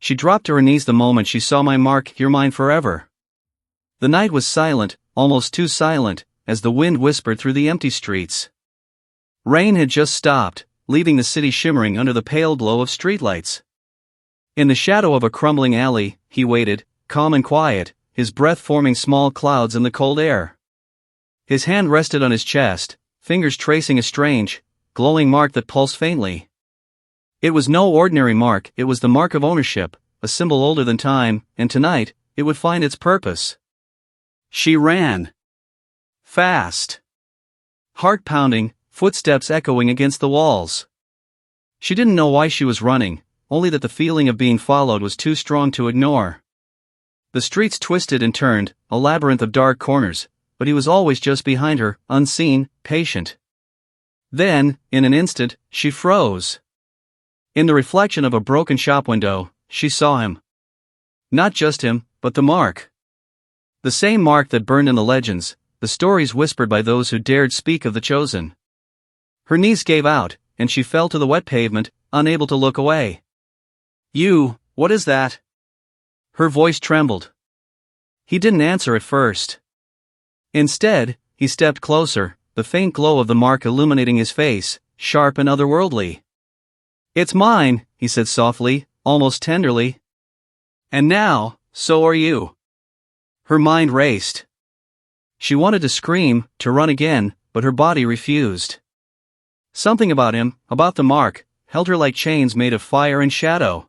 She dropped to her knees the moment she saw my mark. You're mine forever. The night was silent, almost too silent, as the wind whispered through the empty streets. Rain had just stopped, leaving the city shimmering under the pale glow of streetlights. In the shadow of a crumbling alley, he waited, calm and quiet, his breath forming small clouds in the cold air. His hand rested on his chest, fingers tracing a strange, glowing mark that pulsed faintly. It was no ordinary mark, it was the mark of ownership, a symbol older than time, and tonight, it would find its purpose. She ran. Fast. Heart pounding, footsteps echoing against the walls. She didn't know why she was running, only that the feeling of being followed was too strong to ignore. The streets twisted and turned, a labyrinth of dark corners, but he was always just behind her, unseen, patient. Then, in an instant, she froze. In the reflection of a broken shop window, she saw him. Not just him, but the mark. The same mark that burned in the legends, the stories whispered by those who dared speak of the chosen. Her knees gave out, and she fell to the wet pavement, unable to look away. You, what is that? Her voice trembled. He didn't answer at first. Instead, he stepped closer, the faint glow of the mark illuminating his face, sharp and otherworldly. It's mine, he said softly, almost tenderly. And now, so are you. Her mind raced. She wanted to scream, to run again, but her body refused. Something about him, about the mark, held her like chains made of fire and shadow.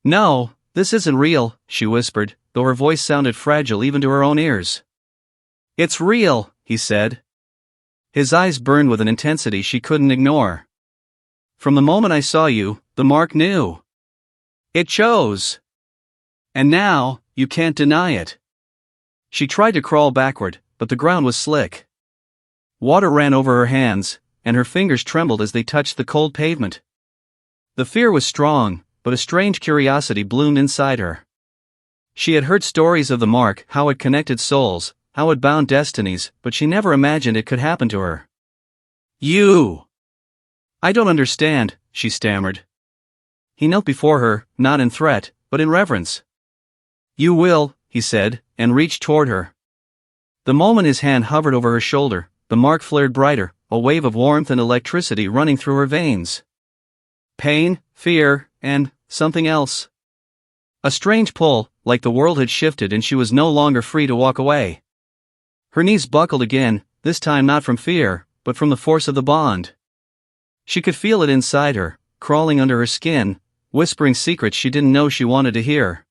No, this isn't real, she whispered, though her voice sounded fragile even to her own ears. It's real, he said. His eyes burned with an intensity she couldn't ignore. From the moment I saw you, the mark knew. It chose. And now, you can't deny it. She tried to crawl backward, but the ground was slick. Water ran over her hands, and her fingers trembled as they touched the cold pavement. The fear was strong, but a strange curiosity bloomed inside her. She had heard stories of the mark, how it connected souls, how it bound destinies, but she never imagined it could happen to her. You! I don't understand, she stammered. He knelt before her, not in threat, but in reverence. You will, he said, and reached toward her. The moment his hand hovered over her shoulder, the mark flared brighter, a wave of warmth and electricity running through her veins. Pain, fear, and something else. A strange pull, like the world had shifted and she was no longer free to walk away. Her knees buckled again, this time not from fear, but from the force of the bond. She could feel it inside her, crawling under her skin, whispering secrets she didn't know she wanted to hear.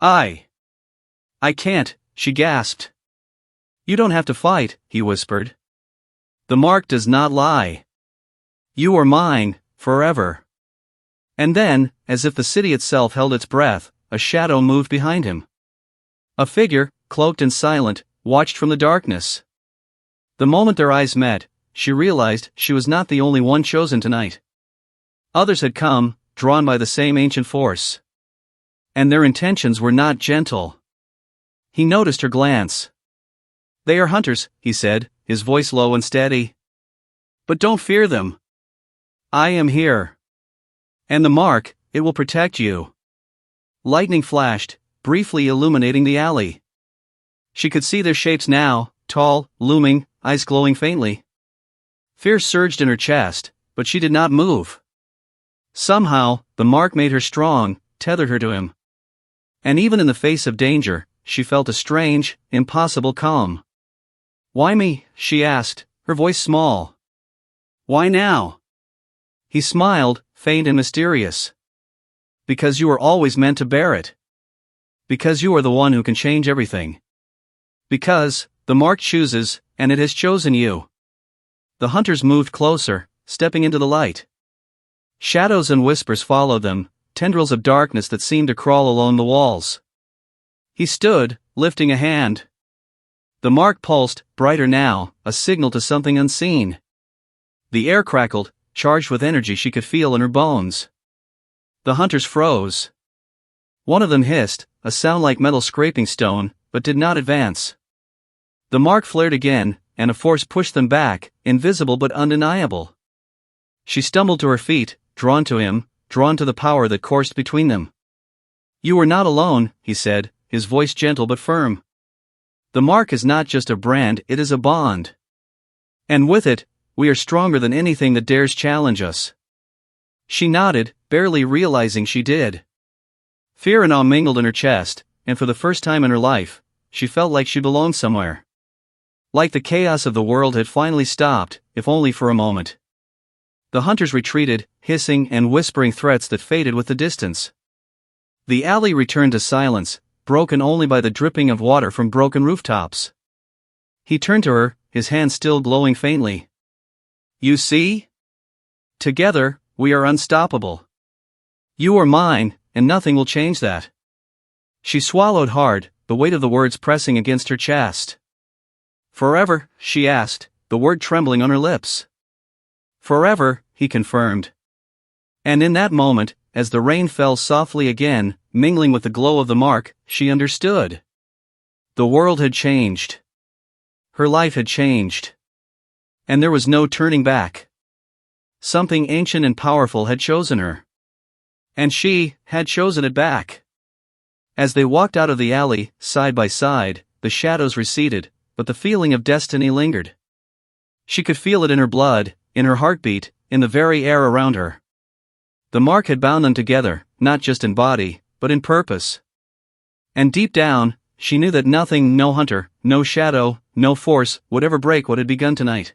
I can't, she gasped. You don't have to fight, he whispered. The mark does not lie. You are mine, forever. And then, as if the city itself held its breath, a shadow moved behind him. A figure, cloaked and silent, watched from the darkness. The moment their eyes met, she realized she was not the only one chosen tonight. Others had come, drawn by the same ancient force. And their intentions were not gentle. He noticed her glance. They are hunters, he said, his voice low and steady. But don't fear them. I am here. And the mark, it will protect you. Lightning flashed, briefly illuminating the alley. She could see their shapes now, tall, looming, eyes glowing faintly. Fear surged in her chest, but she did not move. Somehow, the mark made her strong, tethered her to him. And even in the face of danger, she felt a strange, impossible calm. Why me? She asked, her voice small. Why now? He smiled, faint and mysterious. Because you are always meant to bear it. Because you are the one who can change everything. Because, the mark chooses, and it has chosen you. The hunters moved closer, stepping into the light. Shadows and whispers followed them, tendrils of darkness that seemed to crawl along the walls. He stood, lifting a hand. The mark pulsed, brighter now, a signal to something unseen. The air crackled, charged with energy she could feel in her bones. The hunters froze. One of them hissed, a sound like metal scraping stone, but did not advance. The mark flared again, and a force pushed them back, invisible but undeniable. She stumbled to her feet, drawn to him, drawn to the power that coursed between them. You are not alone, he said, his voice gentle but firm. The mark is not just a brand, it is a bond. And with it, we are stronger than anything that dares challenge us. She nodded, barely realizing she did. Fear and awe mingled in her chest, and for the first time in her life, she felt like she belonged somewhere. Like the chaos of the world had finally stopped, if only for a moment. The hunters retreated, hissing and whispering threats that faded with the distance. The alley returned to silence, broken only by the dripping of water from broken rooftops. He turned to her, his hand still glowing faintly. You see? Together, we are unstoppable. You are mine, and nothing will change that. She swallowed hard, the weight of the words pressing against her chest. Forever, she asked, the word trembling on her lips. Forever, he confirmed. And in that moment, as the rain fell softly again, mingling with the glow of the mark, she understood. The world had changed. Her life had changed. And there was no turning back. Something ancient and powerful had chosen her. And she had chosen it back. As they walked out of the alley, side by side, the shadows receded, but the feeling of destiny lingered. She could feel it in her blood, in her heartbeat, in the very air around her. The mark had bound them together, not just in body, but in purpose. And deep down, she knew that nothing, no hunter, no shadow, no force, would ever break what had begun tonight.